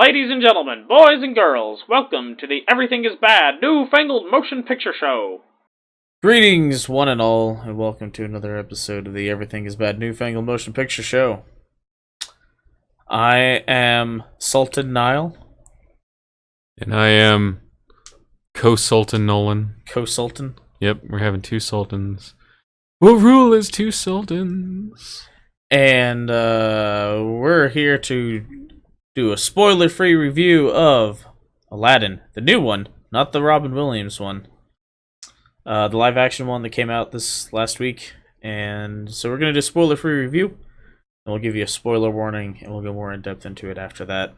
Ladies and gentlemen, boys and girls, welcome to the Everything is Bad New Fangled Motion Picture Show. Greetings, one and all, and welcome to another episode of the Everything is Bad Newfangled Motion Picture Show. I am Sultan Niall. And I am Co-Sultan Nolan. Co-Sultan? Yep, we're having two sultans. We'll rule as two sultans. And we're here to do a spoiler-free review of Aladdin. The new one, not the Robin Williams one. The live-action one that came out this last week. And so we're going to do a spoiler-free review. And we'll give you a spoiler warning, and we'll go more in-depth into it after that.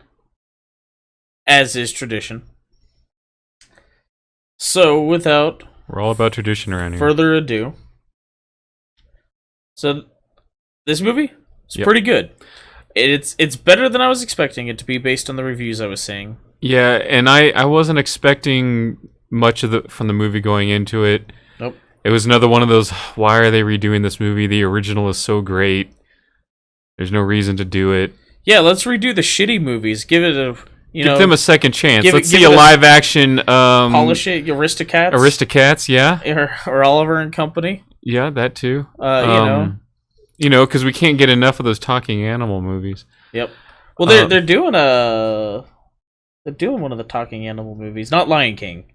As is tradition. So, without... We're all about tradition around here. further ado. So, this movie is pretty good. It's better than I was expecting it to be based on the reviews I was seeing. Yeah, and I wasn't expecting much from the movie going into it. Nope. It was another one of those, why are they redoing this movie? The original is so great. There's no reason to do it. Yeah, let's redo the shitty movies. Give it a, Give them a second chance. Let's see give a it live action... polish it, Aristocats. Aristocats, yeah. Or Oliver and Company. Yeah, that too. Because we can't get enough of those talking animal movies. Yep. Well, they're doing one of the talking animal movies, not Lion King.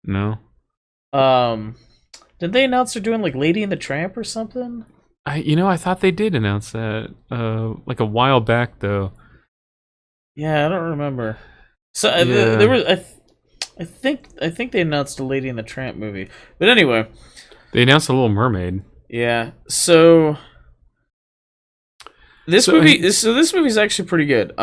No. Did they announce they're doing like Lady and the Tramp or something? I thought they did announce that like a while back though. Yeah, I don't remember. So Yeah. there was I think they announced a Lady and the Tramp movie. But anyway, They announced a Little Mermaid. yeah. So this movie's actually pretty good.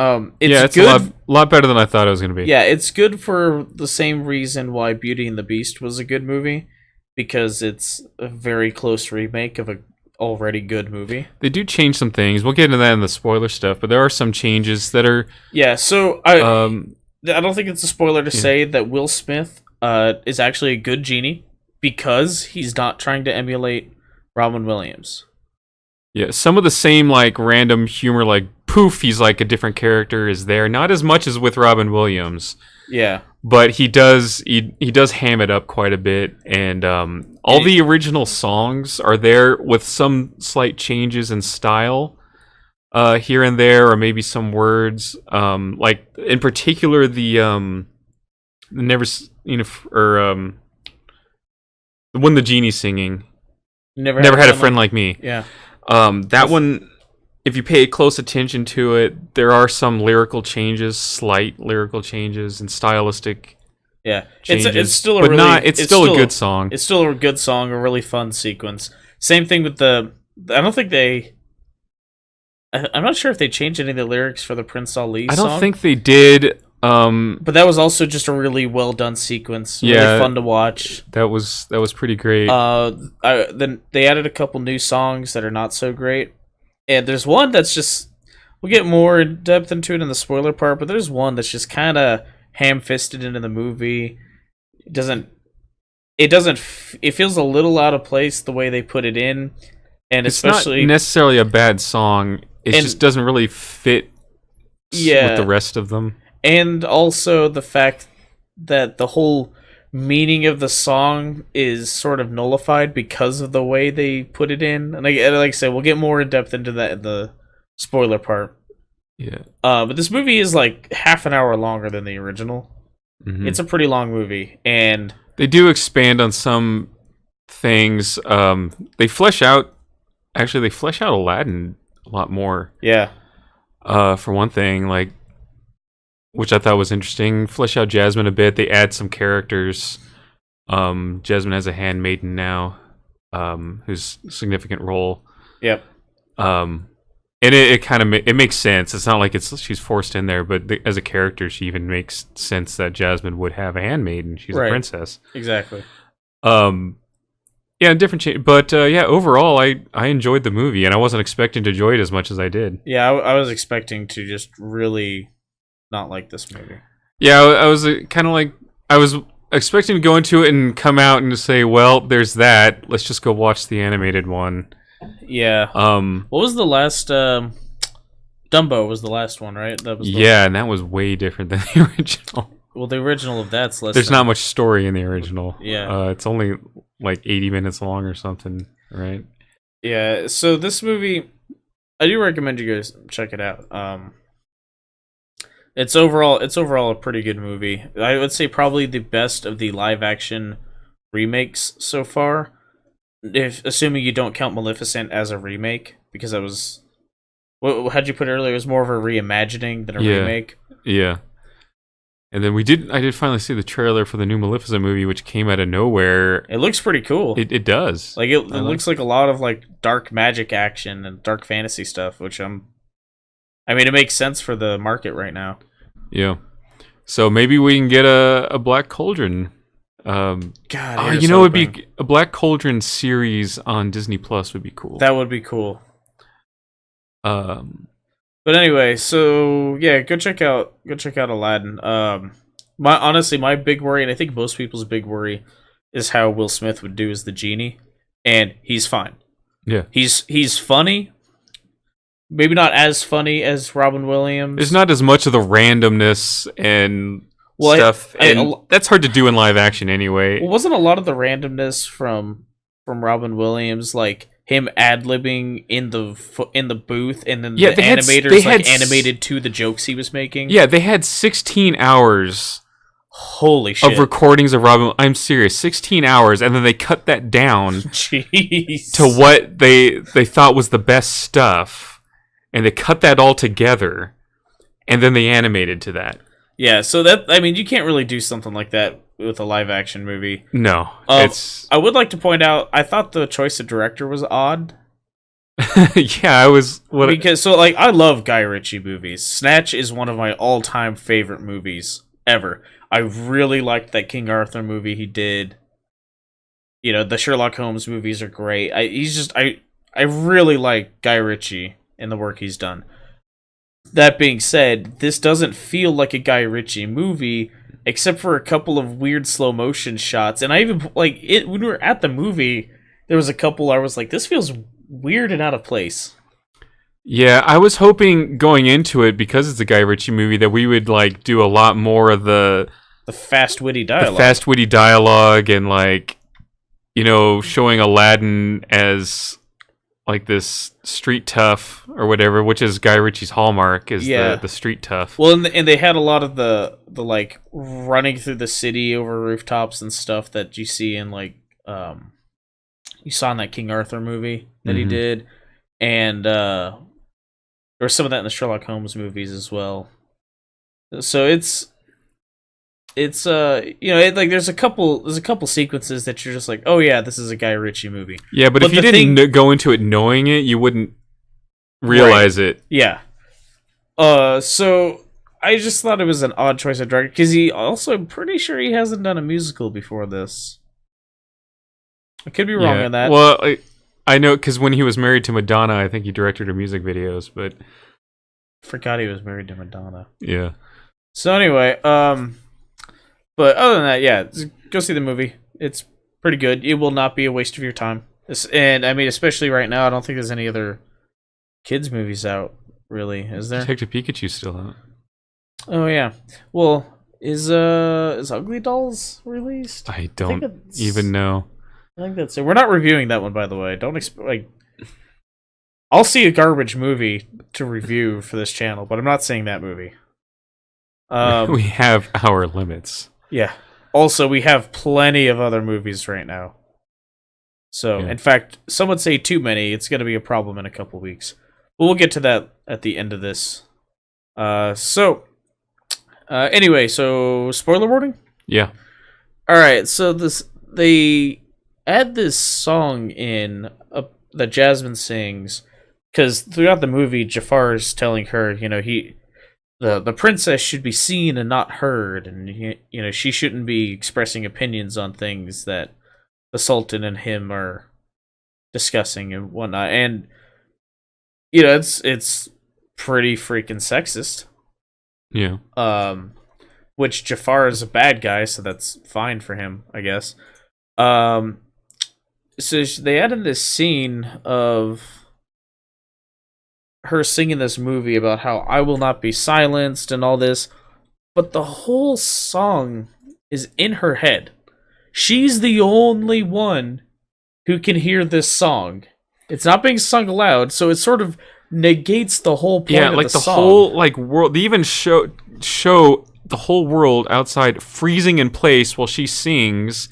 It's good. a lot better than I thought it was going to be. Yeah, it's good for the same reason why Beauty and the Beast was a good movie, because it's a very close remake of a already good movie. They do change some things. We'll get into that in the spoiler stuff, but there are some changes that are... Yeah, so I don't think it's a spoiler to say that Will Smith is actually a good genie because he's not trying to emulate Robin Williams. Yeah, some of the same like random humor, like poof, he's like a different character is there. Not as much as with Robin Williams. Yeah. But he does ham it up quite a bit, and all the original songs are there with some slight changes in style here and there, or maybe some words. Like in particular, the one the genie's singing. Never had a friend like me. Yeah. That one, if you pay close attention to it, there are some slight lyrical changes and stylistic changes. It's still a good song. It's still a good song, a really fun sequence. Same thing with I'm not sure if they changed any of the lyrics for the Prince Ali song. I don't think they did. But that was also just a really well done sequence. Really fun to watch. That was pretty great. Then they added a couple new songs that are not so great. And there's one that's just... We'll get more in depth into it in the spoiler part, but there's one that's just kind of ham-fisted into the movie. It feels a little out of place the way they put it in. And it's especially... not necessarily a bad song. It just doesn't really fit with the rest of them. And also the fact that the whole meaning of the song is sort of nullified because of the way they put it in. And like I said, we'll get more in depth into that in the spoiler part. Yeah. But this movie is like half an hour longer than the original. Mm-hmm. It's a pretty long movie, and they do expand on some things. They flesh out Aladdin a lot more. Yeah. For one thing, like, which I thought was interesting. Flesh out Jasmine a bit. They add some characters. Jasmine has a handmaiden now, who's a significant role. Yep. And it kind of it makes sense. It's not like she's forced in there, but as a character, she even makes sense that Jasmine would have a handmaiden. She's a princess. Exactly. Yeah, different change, but overall, I enjoyed the movie, and I wasn't expecting to enjoy it as much as I did. Yeah, I was expecting to just really not like this movie. Yeah, I was kind of like, I was expecting to go into it and come out and just say, well, there's that. Let's just go watch the animated one. Yeah. What was the last Dumbo was the last one, right? That was Yeah, and that was way different than the original. Well, the original of that's less. There's not much story in the original. Yeah. It's only like 80 minutes long or something, right? Yeah. So this movie, I do recommend you guys check it out. It's overall a pretty good movie. I would say probably the best of the live action remakes so far. If assuming you don't count Maleficent as a remake, because that was how'd you put it earlier? It was more of a reimagining than a remake. Yeah. And then I did finally see the trailer for the new Maleficent movie, which came out of nowhere. It looks pretty cool. It does. Like it looks like a lot of like dark magic action and dark fantasy stuff, which I mean, it makes sense for the market right now. Yeah. So maybe we can get a Black Cauldron. God, it'd be a Black Cauldron series on Disney Plus would be cool. That would be cool. But anyway, so yeah, go check out Aladdin. My big worry, and I think most people's big worry, is how Will Smith would do as the genie, and he's fine. Yeah, he's funny. Maybe not as funny as Robin Williams. There's not as much of the randomness and stuff, and that's hard to do in live action anyway. Well, wasn't a lot of the randomness from Robin Williams like him ad-libbing in the booth, and then the animators animated to the jokes he was making? Yeah, they had 16 hours. Holy shit. Of recordings of Robin. I'm serious, 16 hours, and then they cut that down Jeez. to what they thought was the best stuff, and they cut that all together, and then they animated to that. Yeah, so that, I mean, you can't really do something like that with a live action movie. No, I would like to point out, I thought the choice of director was odd. Yeah, I was because so like I love Guy Ritchie movies. Snatch is one of my all-time favorite movies ever. I really liked that King Arthur movie he did. You know, the Sherlock Holmes movies are great. I really like Guy Ritchie and the work he's done. That being said, this doesn't feel like a Guy Ritchie movie, except for a couple of weird slow motion shots. And I even like it when we were at the movie. There was a couple I was like, this feels weird and out of place. Yeah, I was hoping going into it, because it's a Guy Ritchie movie, that we would like do a lot more of the fast witty dialogue, and like, you know, showing Aladdin as like this street tough or whatever, which is Guy Ritchie's hallmark, is the street tough. Well, and they had a lot of the like running through the city over rooftops and stuff that you see in like you saw in that King Arthur movie that he did, and there was some of that in the Sherlock Holmes movies as well. So it's you know, there's a couple sequences that you're just like, oh yeah, this is a Guy Ritchie movie. Yeah, but if you didn't go into it knowing it, you wouldn't realize it. Yeah. So I just thought it was an odd choice of director, because I'm pretty sure he hasn't done a musical before this. I could be wrong on that. Well, I know, because when he was married to Madonna, I think he directed her music videos, but forgot he was married to Madonna. Yeah. So anyway, but other than that, yeah, go see the movie. It's pretty good. It will not be a waste of your time. And I mean, especially right now, I don't think there's any other kids movies out, really, is there? Detective Pikachu still out. Oh yeah. Well, is Ugly Dolls released? I don't even know. I think that's it. We're not reviewing that one, by the way. Don't expect I'll see a garbage movie to review for this channel, but I'm not seeing that movie. We have our limits. Yeah. Also, we have plenty of other movies right now. So, in fact, some would say too many. It's going to be a problem in a couple weeks. But we'll get to that at the end of this. Anyway, so spoiler warning? Yeah. All right, so they add this song in that Jasmine sings, because throughout the movie, Jafar is telling her, you know, the princess should be seen and not heard, and you know, she shouldn't be expressing opinions on things that the Sultan and him are discussing and whatnot. And you know, it's pretty freaking sexist. Yeah. Which Jafar is a bad guy, so that's fine for him, I guess. So they added this scene of her singing this movie about how I will not be silenced and all this, but the whole song is in her head. She's the only one who can hear this song. It's not being sung aloud, so it sort of negates the whole point of like the song. whole like world. They even show the whole world outside freezing in place while she sings,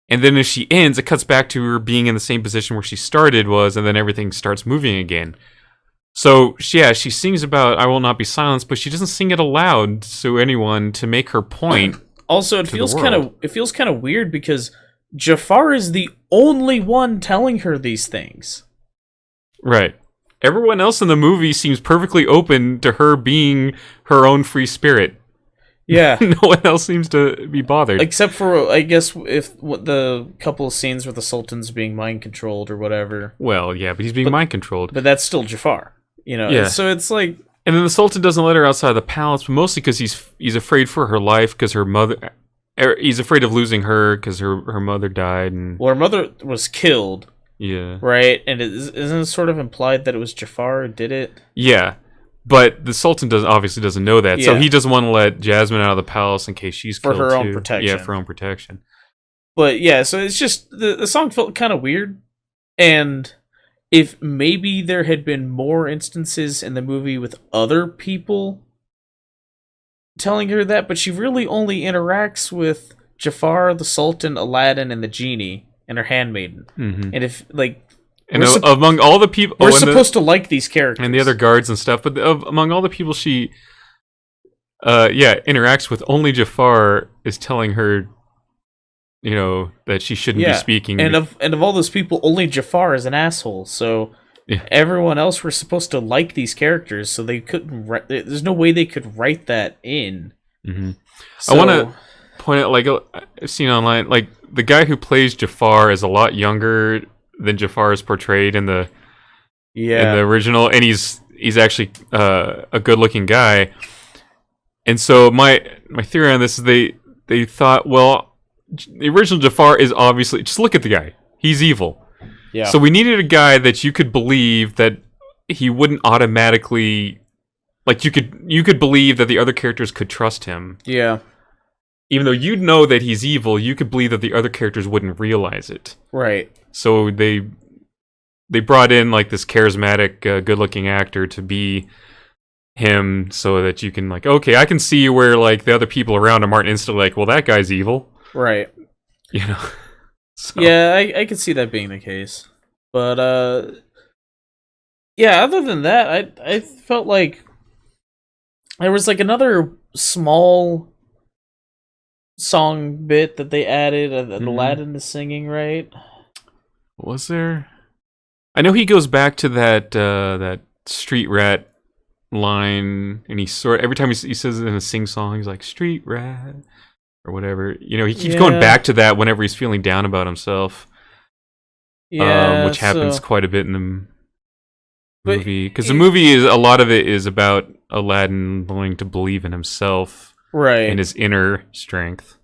and then as she ends, it cuts back to her being in the same position where she started was, and then everything starts moving again. So she sings about "I will not be silenced," but she doesn't sing it aloud to anyone to make her point. Also, it feels kind of weird because Jafar is the only one telling her these things. Right. Everyone else in the movie seems perfectly open to her being her own free spirit. Yeah. No one else seems to be bothered. Except for, I guess, if the couple of scenes where the Sultan's being mind-controlled or whatever. Well, yeah, but he's being mind-controlled. But that's still Jafar, you know? Yeah. So it's like... And then the Sultan doesn't let her outside the palace, but mostly because he's afraid for her life, because her mother... He's afraid of losing her, because her mother died. And well, her mother was killed. Yeah. Right? And isn't it sort of implied that it was Jafar who did it? Yeah. But the Sultan obviously doesn't know that, so he doesn't want to let Jasmine out of the palace in case she's killed for her too. own protection. Yeah, for her own protection. But yeah, so it's just the song felt kind of weird, and if maybe there had been more instances in the movie with other people telling her that, but she really only interacts with Jafar, the Sultan, Aladdin, and the genie, and her handmaiden. Mm-hmm. And if like. And among all the people... We're supposed to like these characters. And the other guards and stuff, but among all the people she interacts with, only Jafar is telling her, you know, that she shouldn't be speaking. And of all those people, only Jafar is an asshole, so everyone else were supposed to like these characters, so they couldn't... There's no way they could write that in. Mm-hmm. So, I want to point out, like, I've seen online, like, the guy who plays Jafar is a lot younger than Jafar is portrayed in the original, and he's actually a good looking guy. And so my theory on this is they thought, well, the original Jafar is obviously, just look at the guy, he's evil. Yeah. So we needed a guy that you could believe that he wouldn't automatically, like, you could believe that the other characters could trust him. Yeah. Even though you'd know that he's evil, you could believe that the other characters wouldn't realize it. Right. So they brought in like this charismatic, good-looking actor to be him, so that you can like, okay, I can see where like the other people around him aren't instantly like, well, that guy's evil, right? You know. So. Yeah, I could see that being the case, but yeah. Other than that, I felt like there was like another small song bit that they added that Aladdin is singing, right? Was there? I know he goes back to that street rat line, and every time he says it in a sing song, he's like street rat or whatever. You know, he keeps going back to that whenever he's feeling down about himself. Yeah, which happens quite a bit in the movie, because the movie is a lot of it is about Aladdin learning to believe in himself, right, and his inner strength.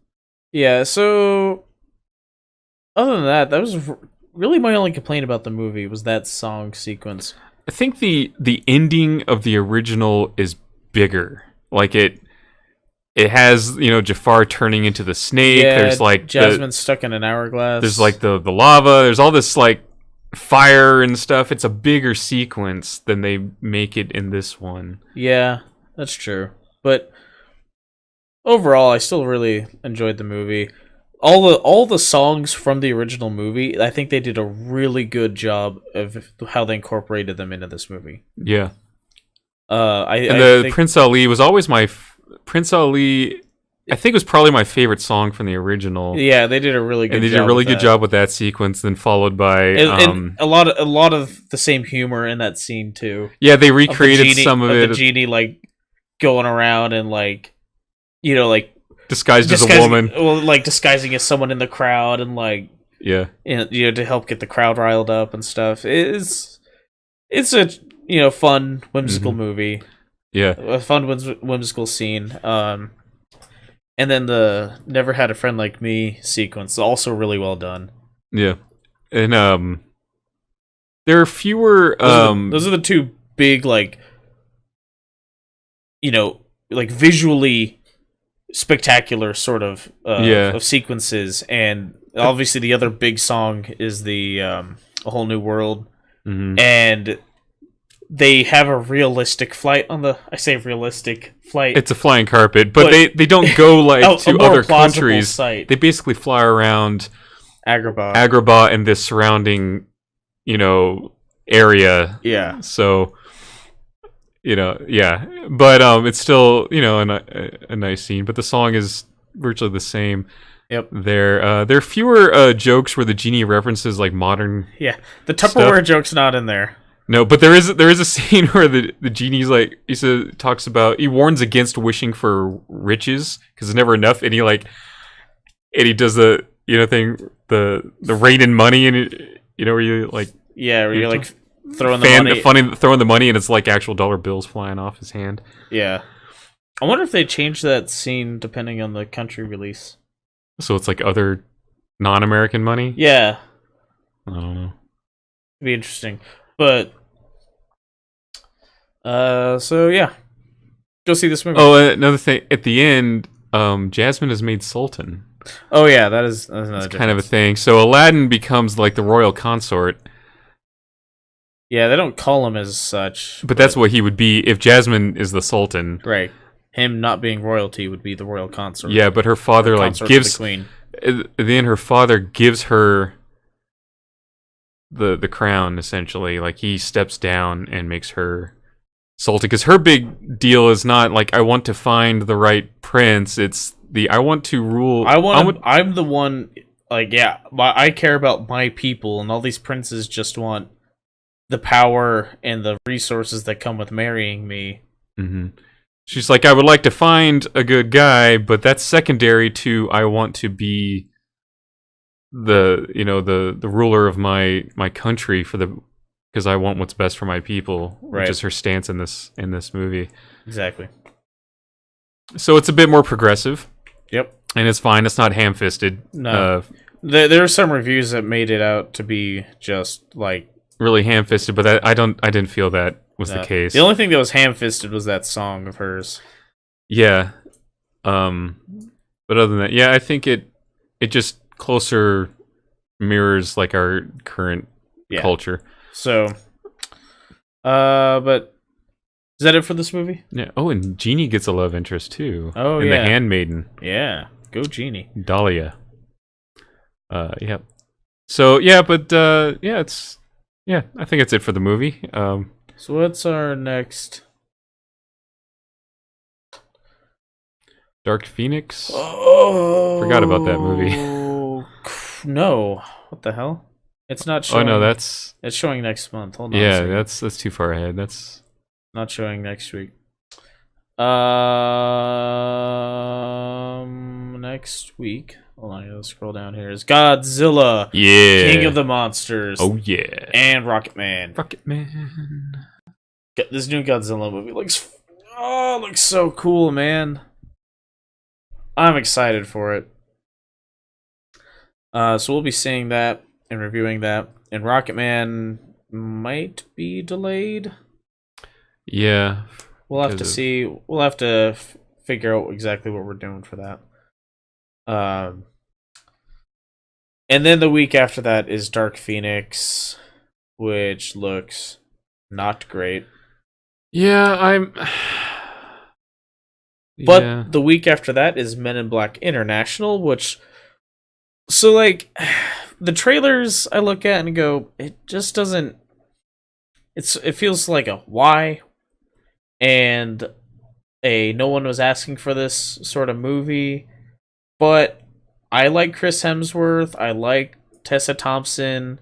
Yeah. So, other than that was really my only complaint about the movie was that song sequence. I think the ending of the original is bigger. Like it has, you know, Jafar turning into the snake. Yeah, there's like Jasmine stuck in an hourglass. There's like the lava. There's all this like fire and stuff. It's a bigger sequence than they make it in this one. Yeah, that's true. But overall, I still really enjoyed the movie. All the songs from the original movie, I think they did a really good job of how they incorporated them into this movie. Yeah. I think Prince Ali was always Prince Ali, I think, was probably my favorite song from the original. Yeah, they did a really good job. And they did a really good job with that sequence, then followed by and a lot of the same humor in that scene too. Yeah, they recreated some of it. The genie like going around and like, you know, like disguised as a woman. Well, like disguising as someone in the crowd and like, yeah, you know, to help get the crowd riled up and stuff. It's a, you know, fun whimsical movie. Yeah, a fun whimsical scene. And then the "Never Had a Friend Like Me" sequence, also really well done. Yeah, and there are fewer. Those are the two big like like visually spectacular sort of of sequences, and obviously the other big song is the A Whole New World, and they have a realistic flight on the. I say realistic flight. It's a flying carpet, but they don't go like to other countries. Site. They basically fly around Agrabah and this surrounding, area. Yeah. So, yeah, but it's still a nice scene. But the song is virtually the same. Yep. There are fewer jokes where the genie references like modern. Yeah, the Tupperware joke's not in there. No, but there is a scene where the genie's like he warns against wishing for riches because there's never enough, and he does the thing the rain in money, and where you like where you're like throwing the money and it's like actual dollar bills flying off his hand. Yeah, I wonder if they changed that scene depending on the country release. So it's like other non-American money. Yeah, I don't know. It'd be interesting. But so yeah, go see this movie. Oh, another thing at the end, Jasmine is made sultan. Oh yeah, that's another kind of a thing. So Aladdin becomes like the royal consort. Yeah, they don't call him as such, but that's what he would be if Jasmine is the sultan. Right. Him not being royalty would be the royal consort. Yeah, but her father gives the queen. At the end, her father gives her the crown, essentially. Like, he steps down and makes her sultan, because her big deal is not like I want to find the right prince. It's I want to rule. I'm the one. Like, yeah, I care about my people, and all these princes just want the power and the resources that come with marrying me. Mm-hmm. She's like, I would like to find a good guy, but that's secondary to I want to be the ruler of my country because I want what's best for my people, right. Which is her stance in this movie. Exactly. So it's a bit more progressive. Yep. And it's fine. It's not ham-fisted. No. There are some reviews that made it out to be just like really ham-fisted, but I didn't feel that was the case. The only thing that was ham-fisted was that song of hers. Yeah. But other than that, yeah, I think it just closer mirrors like our current culture. So, but is that it for this movie? Yeah. Oh, and Genie gets a love interest too. Oh, in The Handmaiden. Yeah. Go Genie. Dahlia. Yeah. So yeah, but I think it's it for the movie. So what's our next? Dark Phoenix. Oh, forgot about that movie. No, what the hell? It's not showing. Oh no, it's showing next month. Hold on. Yeah, that's too far ahead. That's not showing next week. Next week. Hold on, I gotta scroll down here. Is Godzilla, King of the Monsters. Oh yeah, and Rocketman. Rocketman. This new Godzilla movie looks so cool, man. I'm excited for it. So we'll be seeing that and reviewing that. And Rocketman might be delayed. Yeah, we'll have to see. We'll have to figure out exactly what we're doing for that. And then the week after that is Dark Phoenix, which looks not great. Yeah, But the week after that is Men in Black International, which... So, like, the trailers I look at and go, it just doesn't... It feels like a why, and no one was asking for this sort of movie, but I like Chris Hemsworth, I like Tessa Thompson,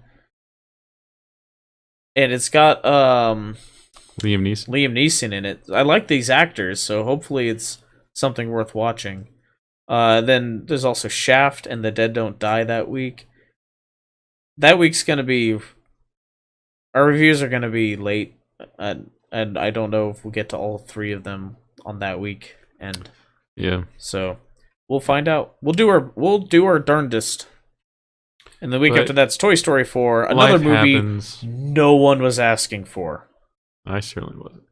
and it's got Liam Neeson in it. I like these actors, so hopefully it's something worth watching. Then there's also Shaft and The Dead Don't Die that week. That week's gonna be... Our reviews are gonna be late, and I don't know if we'll get to all three of them on that week. And yeah, so we'll find out. We'll do our darndest. And the week after that's Toy Story 4, another movie no one was asking for. I certainly wasn't.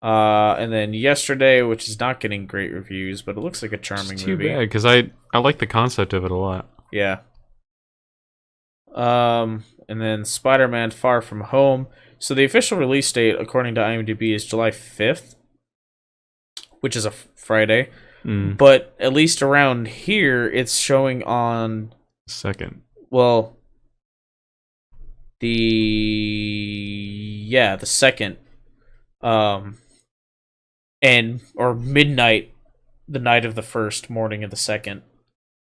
And then Yesterday, which is not getting great reviews, but it looks like a charming It's too movie. bad, because I like the concept of it a lot. Yeah. And then Spider-Man Far From Home. So the official release date, according to IMDb, is July 5th, which is a Friday. But at least around here, it's showing on... Second. Well, the second. Or midnight, the night of the first, morning of the second.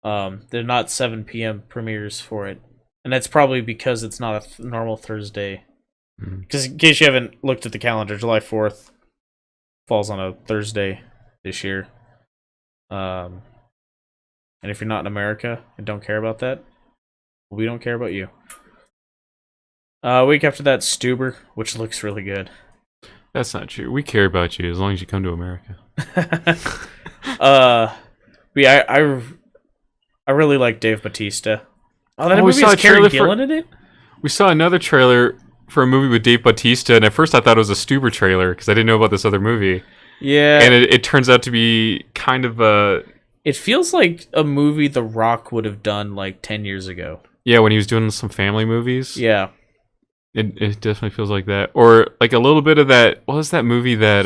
They're not 7 p.m. premieres for it. And that's probably because it's not a normal Thursday. Because in case you haven't looked at the calendar, July 4th falls on a Thursday this year. And if you're not in America and don't care about that, we don't care about you. Week after that, Stuber, which looks really good. That's not true. We care about you as long as you come to America. But yeah, I really like Dave Bautista. Oh, that movie has Karen Gillan in it? We saw another trailer for a movie with Dave Bautista, and at first I thought it was a Stuber trailer because I didn't know about this other movie. Yeah. And it turns out to be kind of a... It feels like a movie The Rock would have done like 10 years ago. Yeah, when he was doing some family movies. Yeah. It definitely feels like that. Or like a little bit of that... What was that movie that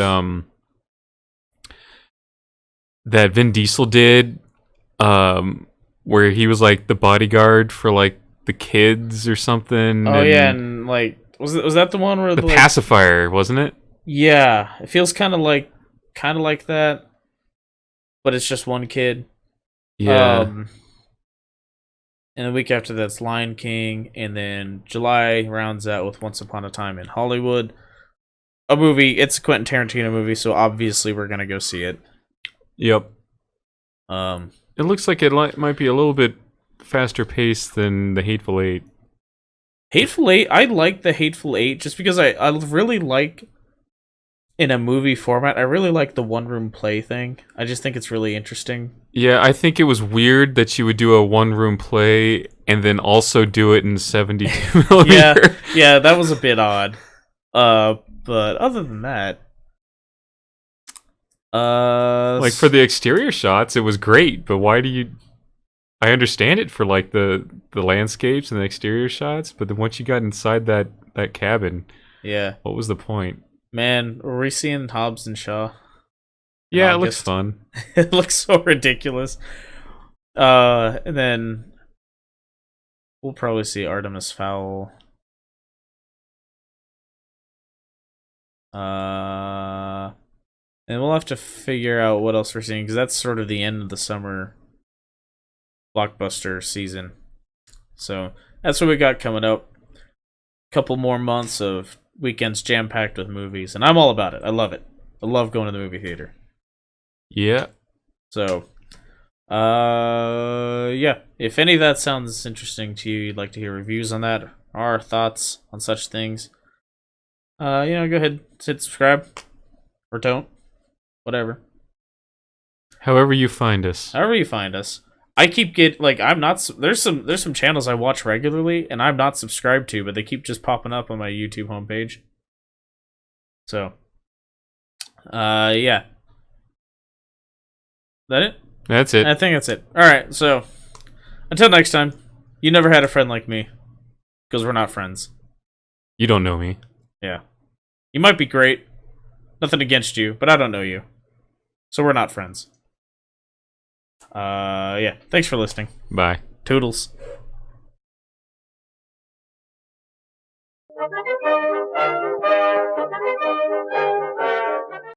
that Vin Diesel did? Where he was like the bodyguard for like the kids or something. Oh yeah, and like was that the one where the pacifier, wasn't it? Yeah, it feels kind of like that, but it's just one kid. Yeah. And the week after that's Lion King, and then July rounds out with Once Upon a Time in Hollywood, a movie. It's a Quentin Tarantino movie, so obviously we're gonna go see it. Yep. It looks like it might be a little bit faster paced than the Hateful Eight. Hateful Eight, I like the Hateful Eight just because I really like, in a movie format, I really like the one-room play thing. I just think it's really interesting. Yeah, I think it was weird that you would do a one-room play and then also do it in 72 millimeter. Yeah, that was a bit odd. But other than that... like for the exterior shots, it was great, but why do you... I understand it for like the landscapes and the exterior shots, but then once you got inside that cabin, yeah, what was the point? Man, were we seeing Hobbs and Shaw? Yeah, it looks fun. It looks so ridiculous. And then we'll probably see Artemis Fowl. And we'll have to figure out what else we're seeing, because that's sort of the end of the summer blockbuster season. So that's what we got coming up. Couple more months of weekends jam-packed with movies, and I'm all about it. I love it. I love going to the movie theater. Yeah. So, yeah. If any of that sounds interesting to you, you'd like to hear reviews on that, our thoughts on such things, go ahead, hit subscribe, or don't. Whatever. However you find us. I keep I'm not. There's some channels I watch regularly, and I'm not subscribed to, but they keep just popping up on my YouTube homepage. So, yeah. That it? That's it. I think that's it. All right. So, until next time, you never had a friend like me, because we're not friends. You don't know me. Yeah. You might be great. Nothing against you, but I don't know you. So we're not friends. Yeah. Thanks for listening. Bye. Toodles.